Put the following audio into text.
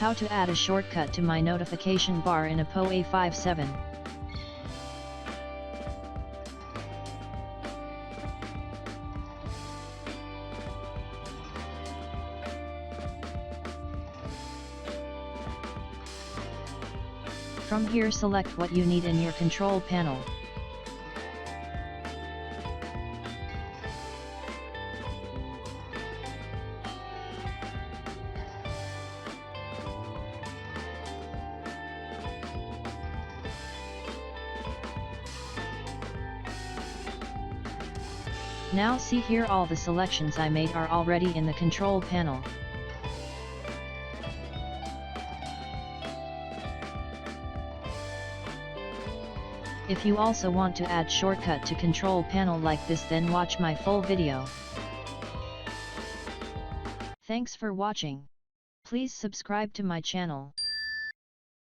How to add a shortcut to my notification bar in Oppo A57. From here select what you need in your control panel. Now see here, all the selections I made are already in the control panel. If you also want to add shortcut to control panel like this, then watch my full video. Thanks for watching. Please subscribe to my channel.